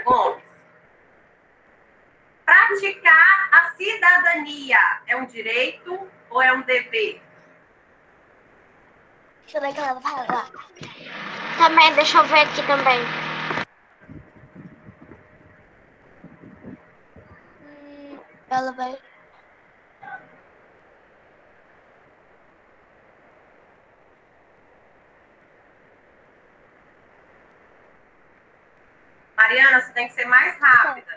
Gomes. Praticar a cidadania é um direito ou é um dever? Deixa eu ver o que ela vai falar. Também, deixa eu ver aqui também. Ela vai... Mariana, você tem que ser mais rápida.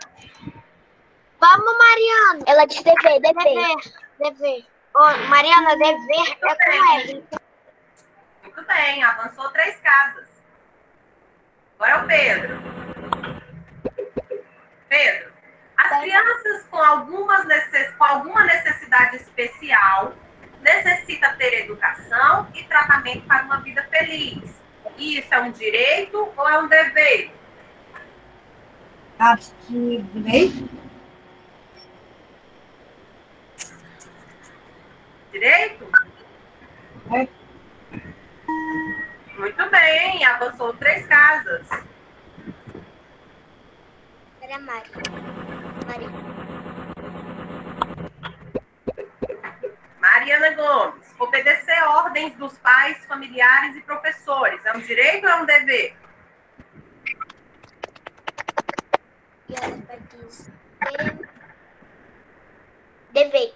Vamos, Mariana. Ela disse dever, dever. Dever. Ô, Mariana, dever é com L. Muito bem, avançou 3 casas. Agora é o Pedro. Pedro, as crianças com alguma necessidade especial necessitam ter educação e tratamento para uma vida feliz. Isso é um direito ou é um dever? Acho que direito. Direito? É. Muito bem, avançou 3 casas. Era Mari. Mari. Mariana Gomes, obedecer ordens dos pais, familiares e professores é um direito ou é um dever? E ela vai dizer dever.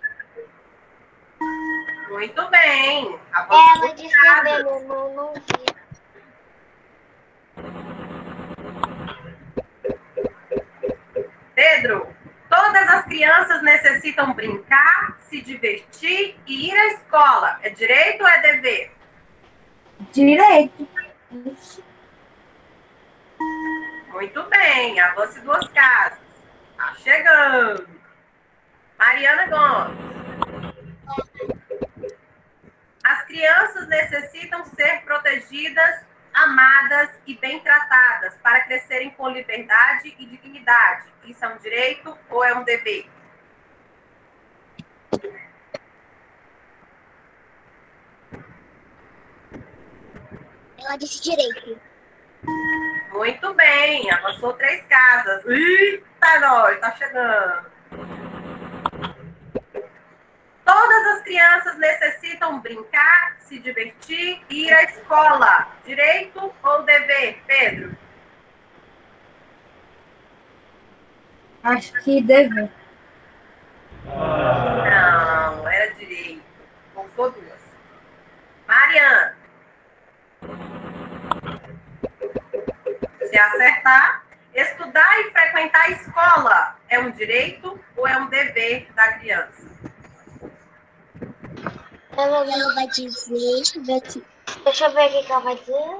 Muito bem. Avançou Ela 2 disse casas. dever, eu não vi. Pedro, todas as crianças necessitam brincar, se divertir e ir à escola. É direito ou é dever? Direito. Muito bem, avance 2 casas. Tá chegando. Mariana Gomes. As crianças necessitam ser protegidas, amadas e bem tratadas para crescerem com liberdade e dignidade. Isso é um direito ou é um dever? Ela disse direito. Muito bem, avançou 3 casas. Eita, nós, tá chegando. Todas as crianças necessitam brincar, se divertir e ir à escola. Direito ou dever, Pedro? Acho que dever. Não, era direito. Avançou 2. Mariana. Se acertar, estudar e frequentar a escola é um direito ou é um dever da criança? Ela vai dizer, deixa eu ver aqui. Deixa eu ver o que ela vai dizer.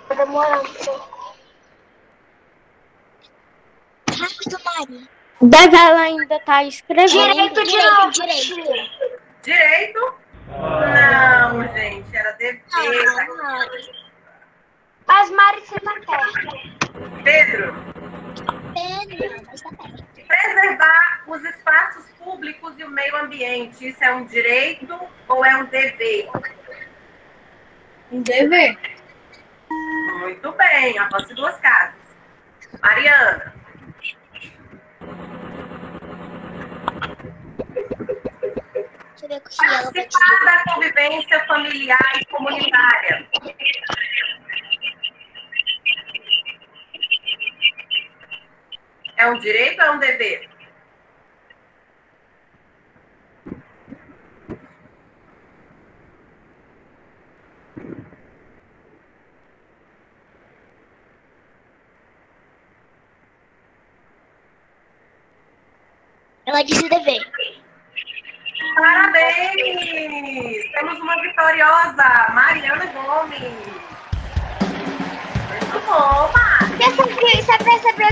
Tá demorando. Rápido, Mari. Deve ela ainda tá escrevendo. Direito de novo. Direito? Não, gente, era dever da criança. Mas Mari, você tá perto. Pedro, Pedro, está perto. preservar os espaços públicos e o meio ambiente, isso é um direito ou é um dever? Um dever. Muito bem, avance 2 casas. Mariana. Deixa eu ver se ela vai Participar dizer. da convivência familiar e comunitária. É um direito ou é um dever? Ela disse dever. Parabéns! Temos uma vitoriosa, Mariana Gomes. Muito bom, Mari. Você percebeu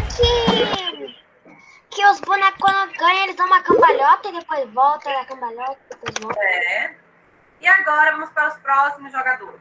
que os bonecos, quando ganham, eles dão uma cambalhota e depois volta da cambalhota e depois volta? É. E agora vamos para os próximos jogadores.